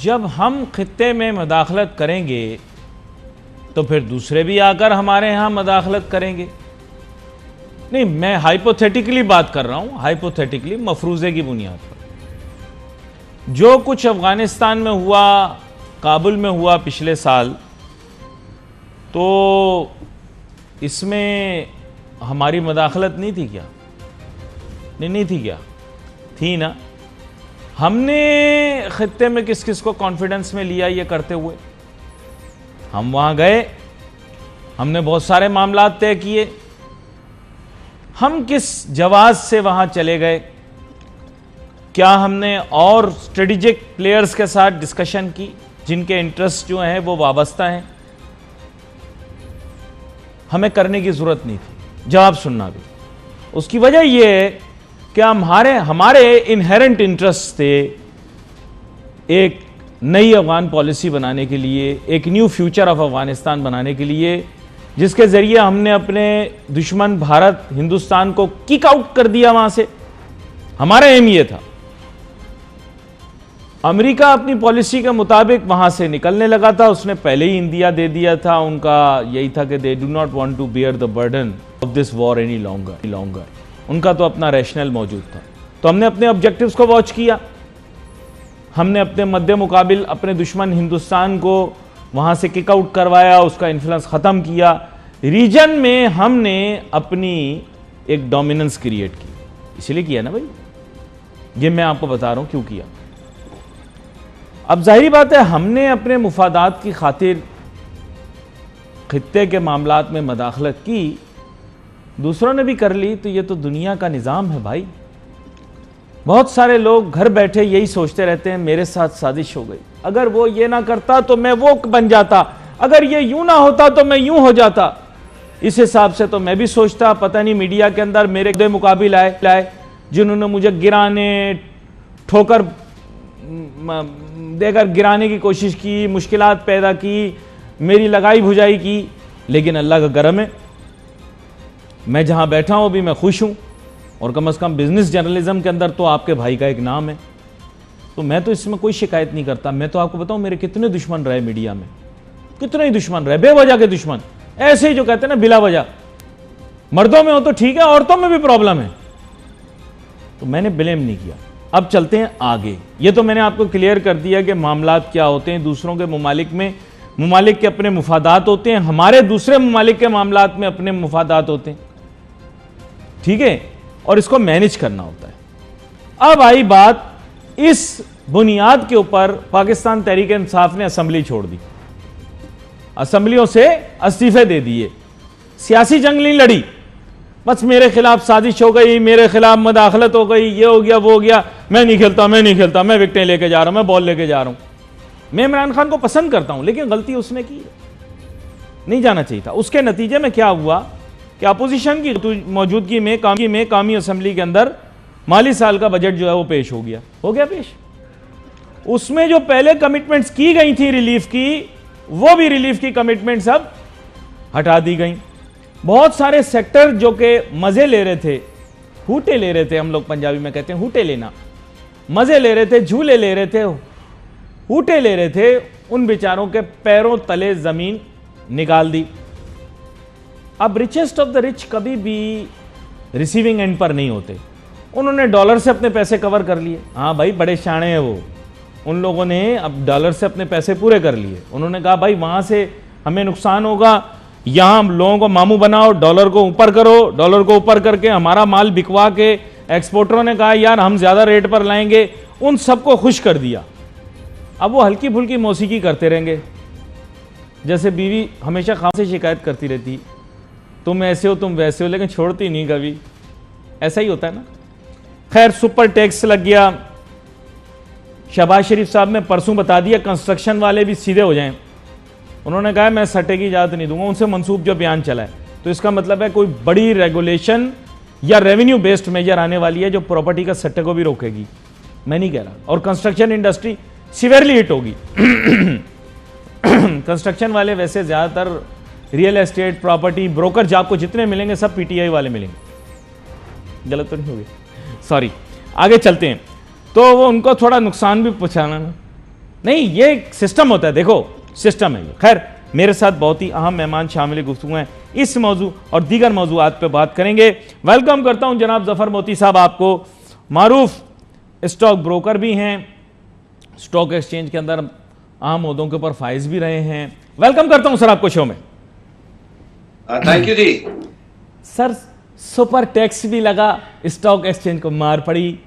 जब हम खित्ते में मदाखलत करेंगे तो फिर दूसरे भी आकर हमारे यहाँ मदाखलत करेंगे। नहीं, मैं हाइपोथेटिकली बात कर रहा हूँ, हाइपोथेटिकली, मफरूज़े की बुनियाद पर। जो कुछ अफ़गानिस्तान में हुआ, काबुल में हुआ पिछले साल, तो इसमें हमारी मदाखलत नहीं थी क्या? नहीं थी क्या? थी ना। हमने खित्ते में किस किस को कॉन्फिडेंस में लिया ये करते हुए? हम वहाँ गए, हमने बहुत सारे मामला तय किए। हम किस जवाब से वहाँ चले गए? क्या हमने और स्ट्रेटेजिक प्लेयर्स के साथ डिस्कशन की जिनके इंटरेस्ट जो हैं वो वाबस्ता हैं? हमें करने की ज़रूरत नहीं थी, जवाब सुनना भी। उसकी वजह यह है कि हमारे इनहेरेंट इंटरेस्ट थे एक नई अफगान पॉलिसी बनाने के लिए, एक न्यू फ्यूचर ऑफ अफगानिस्तान बनाने के लिए, जिसके ज़रिए हमने अपने दुश्मन भारत, हिंदुस्तान को किक आउट कर दिया वहाँ से। हमारा एम ये था। अमेरिका अपनी पॉलिसी के मुताबिक वहाँ से निकलने लगा था, उसने पहले ही इंडिया दे दिया था। उनका यही था कि they do not want to bear the burden of this war any longer. उनका तो अपना रैशनल मौजूद था। तो हमने अपने ऑब्जेक्टिव्स को वॉच किया, हमने अपने मध्य मुकाबिल अपने दुश्मन हिंदुस्तान को वहाँ से किक आउट करवाया, उसका इन्फ्लुएंस ख़त्म किया। रीजन में हमने अपनी एक डोमिनेंस क्रिएट की। इसलिए किया ना भाई, ये मैं आपको बता रहा हूँ क्यों किया। अब जाहिर बात है, हमने अपने मुफादात की खातिर खित्ते के मामलात में मदाखलत की, दूसरों ने भी कर ली, तो ये तो दुनिया का निज़ाम है भाई। बहुत सारे लोग घर बैठे यही सोचते रहते हैं मेरे साथ साजिश हो गई, अगर वो ये ना करता तो मैं वो बन जाता, अगर ये यूं ना होता तो मैं यूं हो जाता। इस हिसाब से तो मैं भी सोचता, पता नहीं मीडिया के अंदर मेरे दो मुकाबिल आए जिन्होंने मुझे गिराने, ठोकर देकर गिराने की कोशिश की, मुश्किलात पैदा की, मेरी लगाई भुजाई की। लेकिन अल्लाह का करम है, मैं जहां बैठा हूं अभी मैं खुश हूं, और कम से कम बिजनेस जर्नलिज्म के अंदर तो आपके भाई का एक नाम है। तो मैं तो इसमें कोई शिकायत नहीं करता। मैं तो आपको बताऊं मेरे कितने दुश्मन रहे मीडिया में, कितने ही दुश्मन रहे, बेवजह के दुश्मन, ऐसे ही जो कहते हैं ना बिला वजह। मर्दों में हो तो ठीक है, औरतों में भी प्रॉब्लम है, तो मैंने ब्लेम नहीं किया। अब चलते हैं आगे। ये तो मैंने आपको क्लियर कर दिया कि मामलात क्या होते हैं। दूसरों के ममालिक में ममालिक के अपने मुफादात होते हैं, हमारे दूसरे ममालिक के मामलात में अपने मुफादात होते हैं, ठीक है, और इसको मैनेज करना होता है। अब आई बात, इस बुनियाद के ऊपर पाकिस्तान तहरीक इंसाफ ने असेंबली छोड़ दी, असेंबलियों से इस्तीफे दे दिए, सियासी जंग नहीं लड़ी। बस मेरे खिलाफ साजिश हो गई, मेरे खिलाफ मदाखलत हो गई, ये हो गया वो हो गया, मैं नहीं खेलता, मैं विकेटें लेके जा रहा हूं, मैं बॉल लेके जा रहा हूं। मैं इमरान खान को पसंद करता हूं, लेकिन गलती उसने की, नहीं जाना चाहिए था। उसके नतीजे में क्या हुआ कि अपोजिशन की मौजूदगी में कौमी असेंबली के अंदर माली साल का बजट जो है वो पेश हो गया पेश। उसमें जो पहले कमिटमेंट्स की गई थी रिलीफ की, वो भी रिलीफ की कमिटमेंट्स अब हटा दी गई। बहुत सारे सेक्टर जो कि मजे ले रहे थे, हूटे ले रहे थे, हम लोग पंजाबी में कहते हैं हूटे लेना, मजे ले रहे थे, झूले ले रहे थे, हूटे ले रहे थे, उन बेचारों के पैरों तले जमीन निकाल दी। अब रिचेस्ट ऑफ द रिच कभी भी रिसीविंग एंड पर नहीं होते। उन्होंने डॉलर से अपने पैसे कवर कर लिए। हाँ भाई, बड़े शाणे हैं वो। उन लोगों ने अब डॉलर से अपने पैसे पूरे कर लिए। उन्होंने कहा भाई वहां से हमें नुकसान होगा, यहां हम लोगों को मामू बनाओ, डॉलर को ऊपर करो, डॉलर को ऊपर करके हमारा माल बिकवा के, एक्सपोर्टरों ने कहा यार हम ज्यादा रेट पर लाएंगे, उन सबको खुश कर दिया। अब वो हल्की फुल्की मौसीकी करते रहेंगे, जैसे बीवी हमेशा खाम से शिकायत करती रहती, तुम ऐसे हो तुम वैसे हो, लेकिन छोड़ती नहीं कभी। ऐसा ही होता है ना। खैर, सुपर टैक्स लग गया। शहबाज शरीफ साहब ने परसों बता दिया कंस्ट्रक्शन वाले भी सीधे हो जाएं। उन्होंने कहा मैं सट्टे की इजाजत नहीं दूंगा। उनसे मंसूब जो बयान चला है, तो इसका मतलब है कोई बड़ी रेगुलेशन या रेवेन्यू बेस्ड मेजर आने वाली है जो प्रॉपर्टी का सट्टे को भी रोकेगी। मैं नहीं कह रहा, और कंस्ट्रक्शन इंडस्ट्री सीवियरली हिट होगी। कंस्ट्रक्शन वाले वैसे ज्यादातर रियल एस्टेट, प्रॉपर्टी, ब्रोकर जो आपको जितने मिलेंगे सब पीटीआई वाले मिलेंगे। गलत तो नहीं होगी, सॉरी। आगे चलते हैं। तो वो उनको थोड़ा नुकसान भी पहुंचाना ना, नहीं, ये एक सिस्टम होता है, देखो सिस्टम है ये। खैर, मेरे साथ बहुत ही अहम मेहमान शामिल गुफ्तगू हैं, इस मौजू और दीगर मौजूआत पे बात करेंगे। वेलकम करता हूं जनाब जफर मोती साहब, आपको मारूफ स्टॉक ब्रोकर भी हैं, स्टॉक एक्सचेंज के अंदर अहम ओहदों के ऊपर फाइज भी रहे हैं। वेलकम करता हूं सर आपको शो में। थैंक यू जी। सर, सुपर टैक्स भी लगा, स्टॉक एक्सचेंज को मार पड़ी,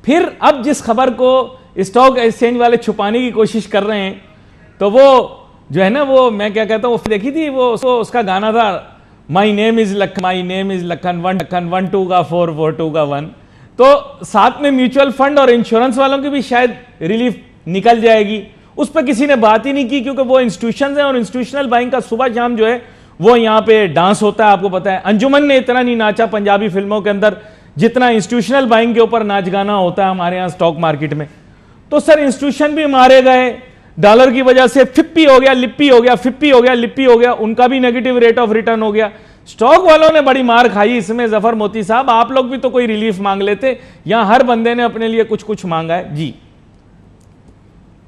फिर अब जिस खबर को स्टॉक एक्सचेंज वाले छुपाने की कोशिश कर रहे हैं, तो वो जो है ना, वो मैं क्या कहता हूँ, वो देखी थी वो उसका गाना था, my name is Lakhan, my name is Lakhan, one two का 4 4 2 का 1। तो साथ में म्यूचुअल फंड और इंश्योरेंस वालों की भी शायद रिलीफ निकल जाएगी, उस पर किसी ने बात ही नहीं की, क्योंकि वो इंस्टीट्यूशंस हैं और इंस्टीट्यूशनल बाइंग का सुबह शाम जो है वो यहाँ पे डांस होता है। आपको पता है अंजुमन ने इतना नहीं नाचा पंजाबी फिल्मों के अंदर जितना इंस्टीट्यूशनल बाइंग के ऊपर नाच गाना होता है हमारे यहाँ स्टॉक मार्केट में। तो सर, इंस्टीट्यूशन भी मारे गए, डॉलर की वजह से फिप्पी हो गया, लिप्पी हो गया, फिप्पी हो गया, लिप्पी हो गया, उनका भी नेगेटिव रेट ऑफ रिटर्न हो गया। स्टॉक वालों ने बड़ी मार खाई इसमें। जफर मोती साहब, आप लोग भी तो कोई रिलीफ मांग लेते, यहां हर बंदे ने अपने लिए कुछ कुछ मांगा है जी।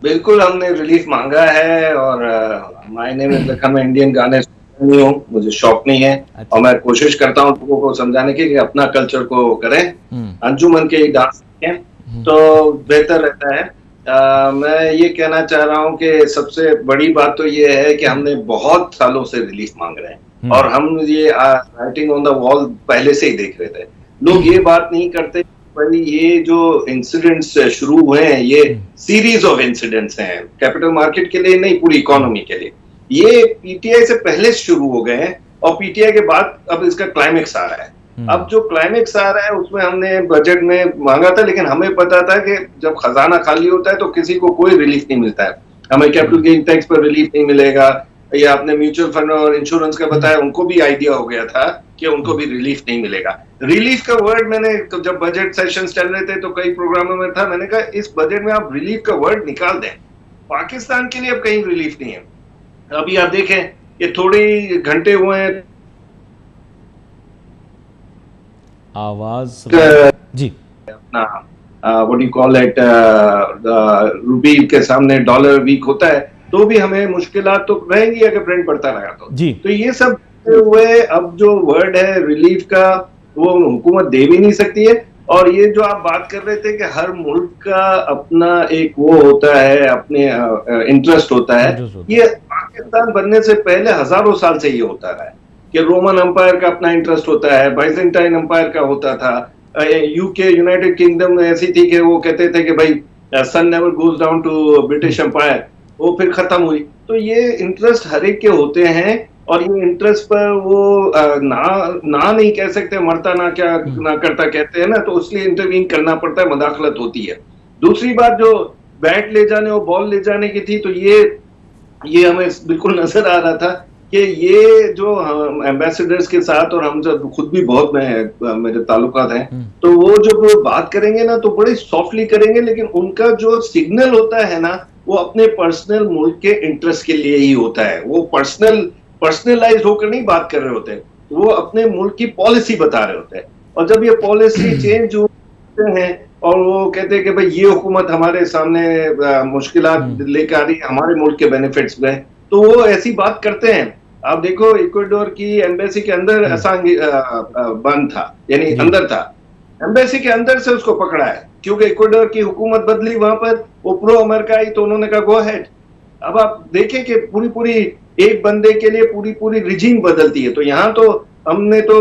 बिल्कुल, हमने रिलीफ मांगा है और मायने में देखा, मैं इंडियन गाने नहीं हूँ, मुझे शौक नहीं है। अच्छा। और मैं कोशिश करता हूँ लोगों को समझाने की कि अपना कल्चर को करें, अंजुमन के डांस सीखें तो बेहतर रहता है। मैं ये कहना चाह रहा हूँ कि सबसे बड़ी बात तो ये है कि हमने बहुत सालों से रिलीफ मांग रहे हैं और हम ये राइटिंग ऑन द वॉल पहले से ही देख रहे थे। लोग ये बात नहीं करते, भाई ये जो इंसिडेंट्स शुरू हुए हैं, ये सीरीज ऑफ इंसिडेंट्स हैं, कैपिटल मार्केट के लिए नहीं, पूरी इकोनॉमी के लिए। ये पीटीआई से पहले शुरू हो गए हैं और पीटीआई के बाद अब इसका क्लाइमेक्स आ रहा है। अब जो क्लाइमेक्स आ रहा है उसमें हमने बजट में मांगा था, लेकिन हमें पता था कि जब खजाना खाली होता है तो किसी को कोई रिलीफ नहीं मिलता है। हमें कैपिटल गेन टैक्स पर रिलीफ नहीं मिलेगा, या आपने म्यूचुअल फंड और इंश्योरेंस का बताया, उनको भी आइडिया हो गया था कि उनको भी रिलीफ नहीं मिलेगा। रिलीफ का वर्ड मैंने तो जब बजट सेशन चल रहे थे तो कई प्रोग्रामों में था, मैंने कहा इस बजट में आप रिलीफ का वर्ड निकाल दें। पाकिस्तान के लिए अब कहीं रिलीफ नहीं है। अभी आप देखें, ये थोड़े घंटे हुए हैं, आवाज जी अपना व्हाट यू कॉल इट, रूपी के सामने डॉलर वीक होता है तो भी हमें मुश्किलात तो रहेंगी अगर ट्रेंड बढ़ता रहा तो ये सब हुए। अब जो वर्ड है रिलीफ का, वो हुकूमत दे भी नहीं सकती है। और ये जो आप बात कर रहे थे कि हर मुल्क का अपना एक वो होता है, अपने इंटरेस्ट होता है, ये पाकिस्तान बनने से पहले हजारों साल से ये होता रहा है कि रोमन एम्पायर का अपना इंटरेस्ट होता है, बाइजेंटाइन एम्पायर का होता था, यूके यूनाइटेड किंगडम ऐसी थी कि वो कहते थे कि भाई sun never goes down to British empire, वो फिर खत्म हुई। तो ये इंटरेस्ट हर एक के होते हैं और ये इंटरेस्ट पर वो ना नहीं कह सकते, मरता ना क्या ना करता कहते हैं ना, तो इसलिए इंटरवीन करना पड़ता है, मदाखलत होती है। दूसरी बात, जो बैट ले जाने और बॉल ले जाने की थी, तो ये हमें बिल्कुल नजर आ रहा था कि ये जो एम्बेसडर्स के साथ, और हम जब खुद भी बहुत मेरे ताल्लुकात हैं, तो वो जब बात करेंगे ना तो बड़ी सॉफ्टली करेंगे, लेकिन उनका जो सिग्नल होता है ना, वो अपने पर्सनल मुल्क के इंटरेस्ट के लिए ही होता है। वो पर्सनलाइज होकर नहीं बात कर रहे होते, वो अपने मुल्क की पॉलिसी बता रहे होते हैं। और जब ये पॉलिसी चेंज होते हैं और वो कहते हैं कि भाई ये हुकूमत हमारे सामने मुश्किलात लेकर आ रही है हमारे मुल्क के बेनिफिट्स में, तो वो ऐसी बात करते हैं। आप देखो, इक्वाडोर की एम्बेसी के अंदर असांज बंद था, यानी अंदर था, एम्बेसी के अंदर से उसको पकड़ा है क्योंकि इक्वाडोर की हुकूमत बदली, वहां पर वो प्रो अमेरिका आई तो उन्होंने कहा गो अहेड। अब आप देखें कि पूरी एक बंदे के लिए पूरी रिजीम बदलती है। तो यहाँ तो हमने तो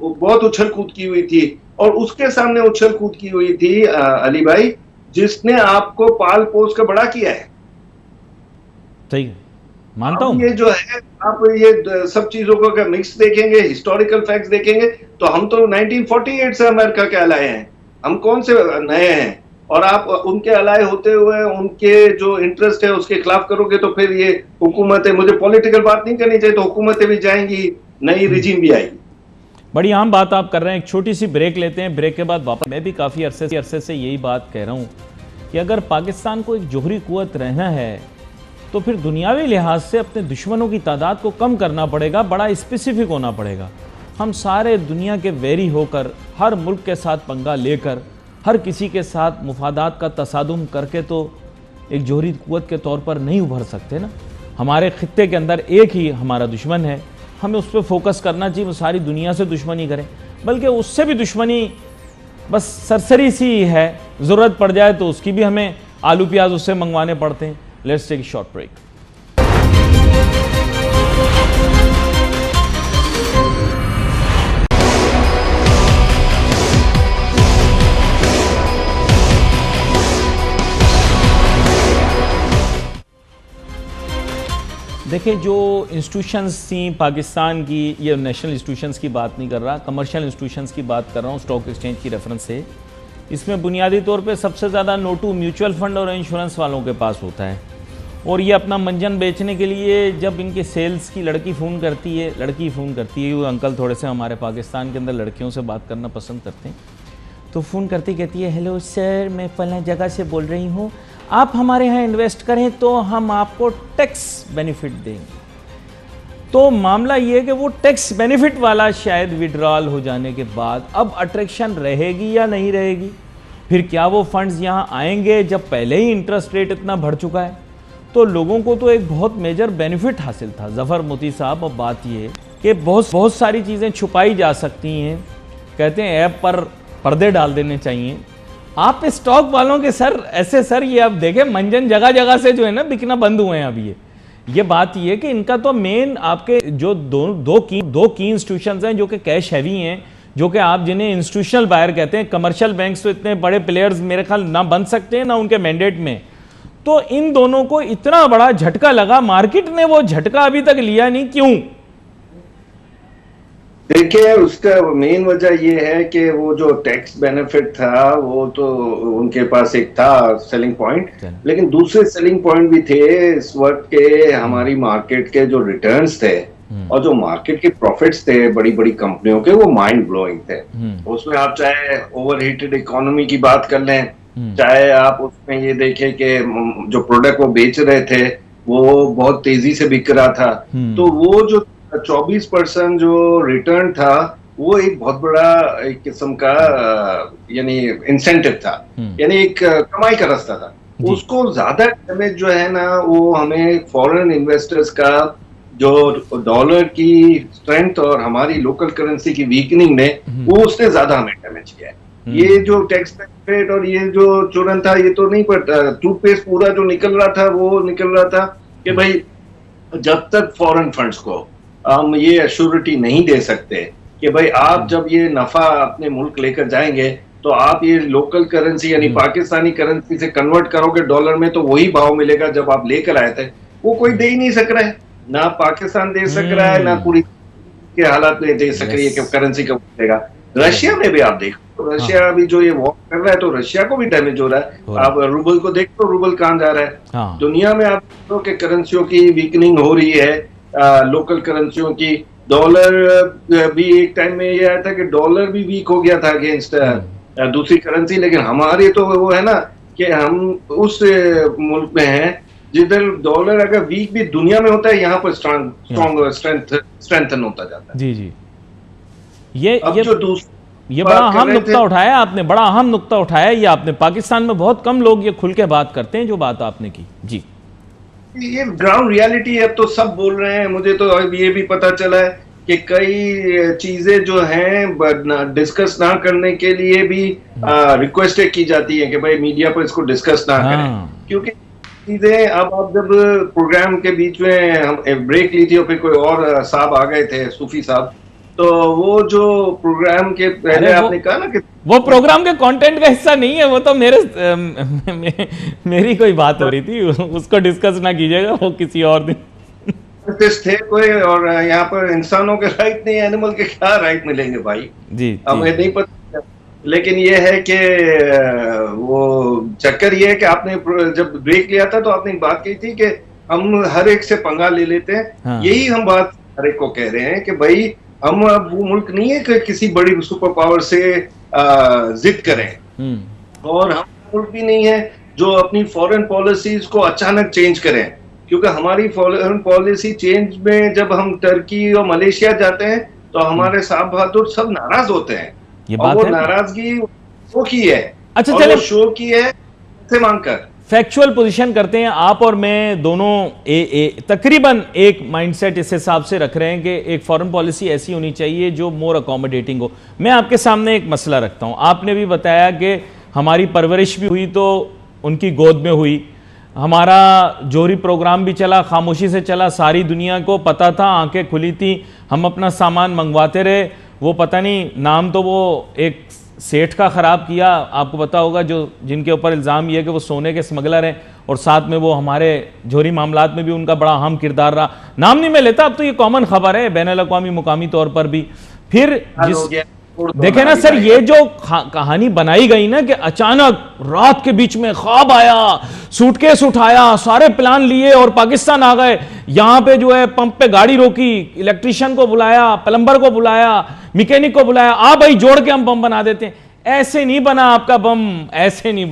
बहुत उछल कूद की हुई थी, और उसके सामने उछल कूद की हुई थी अली भाई, जिसने आपको पाल पोस का बड़ा किया है। सही मानता हूं। ये जो है, आप ये सब चीजों को अगर मिक्स देखेंगे, हिस्टोरिकल फैक्ट्स देखेंगे, तो हम तो 1948 से अमेरिका के अलाए हैं, हम कौन से नए हैं। और आप उनके अलाए होते हुए उनके जो इंटरेस्ट है उसके खिलाफ करोगे तो फिर ये हुकूमतें, मुझे पॉलिटिकल बात नहीं करनी चाहिए, तो हुकूमतें भी जाएंगी, नई रिजीम भी आएगी। बड़ी आम बात आप कर रहे हैं। एक छोटी सी ब्रेक लेते हैं, ब्रेक के बाद वापस। मैं भी काफ़ी अरसे से यही बात कह रहा हूँ कि अगर पाकिस्तान को एक जोहरी कुव्वत रहना है तो फिर दुनियावी लिहाज से अपने दुश्मनों की तादाद को कम करना पड़ेगा, बड़ा स्पेसिफिक होना पड़ेगा। हम सारे दुनिया के वैरी होकर, हर मुल्क के साथ पंगा लेकर, हर किसी के साथ मुफादात का तसादुम करके तो एक जोहरी कुव्वत के तौर पर नहीं उभर सकते ना। हमारे खित्ते के अंदर एक ही हमारा दुश्मन है, हमें उस पर फोकस करना चाहिए। वो सारी दुनिया से दुश्मनी करें, बल्कि उससे भी दुश्मनी बस सरसरी सी है, ज़रूरत पड़ जाए तो उसकी भी हमें आलू प्याज उससे मंगवाने पड़ते हैं। Let's take a short break. देखिए, जो इंस्टीट्यूशंस थी पाकिस्तान की, ये नेशनल इंस्टीट्यूशंस की बात नहीं कर रहा, कमर्शियल इंस्टीट्यूशंस की बात कर रहा हूँ, स्टॉक एक्सचेंज की रेफरेंस से। इसमें बुनियादी तौर पे सबसे ज़्यादा नोटू म्यूचुअल फंड और इंश्योरेंस वालों के पास होता है। और ये अपना मंजन बेचने के लिए जब इनके सेल्स की लड़की फ़ोन करती है, वो अंकल थोड़े से हमारे पाकिस्तान के अंदर लड़कियों से बात करना पसंद करते हैं, तो फ़ोन करती कहती है, हेलो सर, मैं फलां जगह से बोल रही हूँ, आप हमारे यहाँ इन्वेस्ट करें तो हम आपको टैक्स बेनिफिट देंगे। तो मामला ये है कि वो टैक्स बेनिफिट वाला शायद विड्रॉल हो जाने के बाद अब अट्रैक्शन रहेगी या नहीं रहेगी। फिर क्या वो फंड्स यहाँ आएंगे जब पहले ही इंटरेस्ट रेट इतना बढ़ चुका है? तो लोगों को तो एक बहुत मेजर बेनिफिट हासिल था। ज़फ़र मोती साहब, अब बात ये कि बहुत सारी चीज़ें छुपाई जा सकती हैं। कहते हैं ऐप पर पर्दे डाल देने चाहिए। आप स्टॉक वालों के सर ऐसे सर, ये आप देखें मंजन जगह जगह से जो है ना बिकना बंद हुए हैं अभी। ये बात ये कि इनका तो मेन आपके जो दो की इंस्टीट्यूशंस हैं जो कि कैश हैवी हैं, जो कि आप जिन्हें इंस्टीट्यूशनल बायर कहते हैं। कमर्शियल बैंक्स तो इतने बड़े प्लेयर्स मेरे ख्याल ना बन सकते हैं ना उनके मैंडेट में। तो इन दोनों को इतना बड़ा झटका लगा, मार्केट ने वो झटका अभी तक लिया नहीं, क्यों? देखिए, उसका मेन वजह ये है कि वो जो टैक्स बेनिफिट था वो तो उनके पास एक था सेलिंग पॉइंट, लेकिन दूसरे सेलिंग पॉइंट भी थे इस वक्त के हमारी मार्केट के जो रिटर्न्स थे और जो मार्केट के प्रॉफिट्स थे बड़ी बड़ी कंपनियों के, वो माइंड ब्लोइंग थे। उसमें आप चाहे ओवरहीटेड इकोनॉमी की बात कर लें, चाहे आप उसमें ये देखें कि जो प्रोडक्ट वो बेच रहे थे वो बहुत तेजी से बिक रहा था, तो वो जो 24% जो रिटर्न था वो एक बहुत बड़ा एक किस्म का यानी इंसेंटिव था, यानी एक कमाई का रास्ता था। उसको ज्यादा डैमेज जो है ना वो हमें फॉरेन इन्वेस्टर्स का जो डॉलर की स्ट्रेंथ और हमारी लोकल करेंसी की वीकनिंग ने वो उसने ज्यादा हमें डैमेज किया है। ये जो टैक्स बेनिफिट और ये जो चूरन था, ये तो नहीं पड़ता। टूथपेस्ट पूरा जो निकल रहा था वो निकल रहा था कि भाई जब तक फॉरेन फंड्स को हम ये एश्योरिटी नहीं दे सकते कि भाई आप जब ये नफा अपने मुल्क लेकर जाएंगे तो आप ये लोकल करेंसी यानी पाकिस्तानी करेंसी से कन्वर्ट करोगे डॉलर में तो वही भाव मिलेगा जब आप लेकर आए थे, वो कोई दे ही नहीं सक रहा है। ना पाकिस्तान दे सक रहा है, ना पूरी के हालात में दे सक रही है कि करेंसी कब मिलेगा। रशिया में भी आप देखो, तो रशिया अभी जो ये वॉर कर रहा है तो रशिया को भी डैमेज हो रहा है। आप रूबल को देखो, रूबल कहाँ जा रहा है। हाँ। दुनिया में आप देखो कि करेंसियों की वीकनिंग हो रही है, लोकल करेंसियों की। डॉलर भी एक टाइम में ये आया था कि डॉलर भी वीक हो गया था अगेंस्ट दूसरी करेंसी, लेकिन हमारे तो वो है ना कि हम उस मुल्क में हैं जिधर डॉलर अगर वीक भी दुनिया में होता है, यहाँ पर स्ट्रॉन्ग स्ट्रेंथन होता जाता है। जी जी, ये बड़ा अहम नुक्ता उठाया आपने, बड़ा अहम नुक्ता उठाया ये आपने। पाकिस्तान में बहुत कम लोग ये खुल के बात करते हैं जो बात आपने की। जी, ये ग्राउंड रियलिटी है, अब तो सब बोल रहे हैं। मुझे तो अब ये भी पता चला है कि कई चीजें जो हैं डिस्कस ना करने के लिए भी रिक्वेस्ट की जाती है कि भाई मीडिया पर इसको डिस्कस ना करें, क्योंकि चीजें अब जब प्रोग्राम के बीच में हम ब्रेक ली थी और फिर कोई और साहब आ गए थे, सूफी साहब, तो वो जो प्रोग्राम के पहले आपने कहा ना कि वो प्रोग्राम के कंटेंट का हिस्सा नहीं है, वो तो मेरी कोई बात हो रही थी, उसको डिस्कस ना कीजिएगा, वो किसी और दिन थे कोई। और यहाँ पर इंसानों के राइट नहीं, एनिमल के क्या राइट मिलेंगे भाई? जी, हमें नहीं पता। लेकिन ये है कि वो चक्कर ये है कि आपने जब ब्रेक लिया था तो आपने एक बात कही थी कि हम हर एक से पंगा ले लेते हैं। हाँ। यही हम बात हर एक को कह रहे हैं कि भाई हम अब वो मुल्क नहीं है कि किसी बड़ी सुपर पावर से जिद करें, और हम मुल्क भी नहीं है जो अपनी फॉरेन पॉलिसीज को अचानक चेंज करें, क्योंकि हमारी फॉरेन पॉलिसी चेंज में जब हम टर्की और मलेशिया जाते हैं तो हमारे साहब बहादुर सब नाराज होते हैं। ये और वो नाराजगी शो की है। अच्छा, चले शो की है से मांगकर। फैक्चुअल पोजीशन करते हैं। आप और मैं दोनों तकरीबन एक माइंडसेट इस हिसाब से रख रहे हैं कि एक फॉरेन पॉलिसी ऐसी होनी चाहिए जो मोर अकोमोडेटिंग हो। मैं आपके सामने एक मसला रखता हूं। आपने भी बताया कि हमारी परवरिश भी हुई तो उनकी गोद में हुई, हमारा जोहरी प्रोग्राम भी चला, खामोशी से चला, सारी दुनिया को पता था, आंखें खुली थी, हम अपना सामान मंगवाते रहे। वो पता नहीं नाम तो वो एक सेठ का ख़राब किया, आपको पता होगा, जो जिनके ऊपर इल्ज़ाम ये है कि वो सोने के स्मगलर हैं, और साथ में वो हमारे जोहरी मामलात में भी उनका बड़ा अहम किरदार रहा। नाम नहीं मैं लेता, अब तो ये कॉमन खबर है बैनुल-अक़वामी मुकामी तौर पर भी। फिर देखे ना सर, ये जो कहानी बनाई गई ना कि अचानक रात के बीच में ख्वाब आया, सूटकेस उठाया, सारे प्लान लिए और पाकिस्तान आ गए, यहां पे जो है पंप पे गाड़ी रोकी, इलेक्ट्रिशियन को बुलाया, प्लम्बर को बुलाया, मैकेनिक को बुलाया, आ भाई जोड़ के हम बम बना देते हैं। ऐसे नहीं बना आपका बम, ऐसे नहीं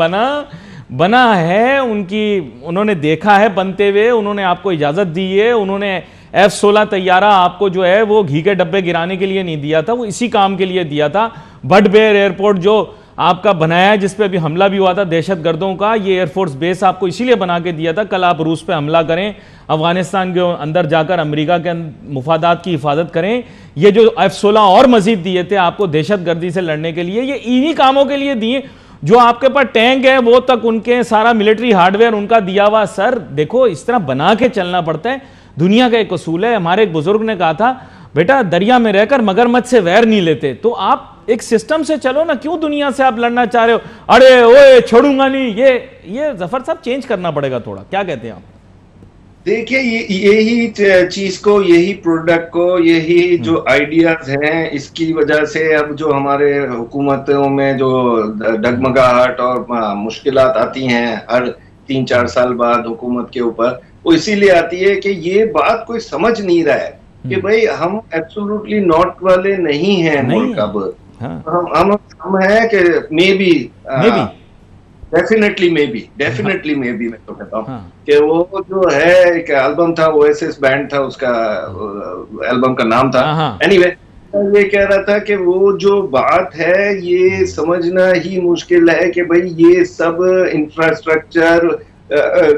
बना है उन्होंने देखा है बनते हुए, उन्होंने आपको इजाजत दी है, उन्होंने F-16 तैयारा आपको जो है वो घी के डब्बे गिराने के लिए नहीं दिया था, वो इसी काम के लिए दिया था। बडबेर एयरपोर्ट जो आपका बनाया है, जिसपे अभी हमला भी हुआ था दहशतगर्दों का, ये एयरफोर्स बेस आपको इसीलिए बना के दिया था, कल आप रूस पे हमला करें, अफगानिस्तान के अंदर जाकर अमेरिका के मुफादात की हिफाजत करें। ये जो F-16 और मजीद दिए थे आपको दहशतगर्दी से लड़ने के लिए, ये इन्हीं कामों के लिए दिए। जो आपके पास टैंक है वो तक उनके सारा मिलिट्री हार्डवेयर उनका दिया हुआ। सर देखो, इस तरह बना के चलना पड़ता है, दुनिया का एक उसूल है। हमारे एक बुजुर्ग ने कहा था, बेटा दरिया में रहकर मगरमच्छ से वैर नहीं लेते। तो आप एक सिस्टम से चलो ना, क्यों दुनिया से आप लड़ना चाह रहे हो? अरे ओए छोड़ूंगा नहीं, ये जफर साहब चेंज करना पड़ेगा थोड़ा, क्या कहते हैं आप? देखिए, यही चीज को, यही प्रोडक्ट को, यही जो आइडियाज हैं, इसकी वजह से अब जो हमारे हुकूमतों में जो डगमगाहट और मुश्किलात आती हैं हर 3-4 साल बाद हुकूमत के ऊपर, वो इसीलिए आती है कि ये बात कोई समझ नहीं रहा है कि भाई हम एब्सोल्युटली नॉट वाले नहीं हैं मुल्क। अब हम हैं कि may be definitely may be मैं तो कहता हूँ कि वो जो है एक एल्बम था, ओएसिस बैंड था, उसका एल्बम का नाम था। एनीवे, ये कह रहा था कि वो जो बात है ये समझना ही मुश्किल है कि भाई ये सब इंफ्रास्ट्रक्चर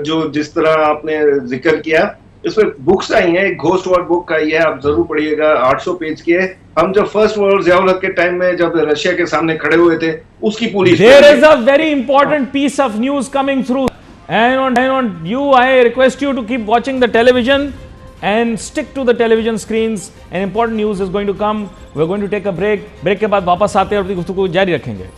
जो जिस तरह आपने जिक्र किया, इसमें बुक्स आई हैं, एक घोस्ट वॉर बुक आई है, आप जरूर पढ़िएगा, 800 पेज की है। हम जब फर्स्ट वर्ल्ड ज़ियाउल हक के टाइम में जब रशिया के सामने खड़े हुए थे, उसकी पूरी There is a very important piece of news coming through, and on you I request you to keep watching the television and stick to the television screens. An important news is going to come. We're going to take a break. Break के बाद वापस आते हैं और अपनी गुफ्तगू जारी रखेंगे।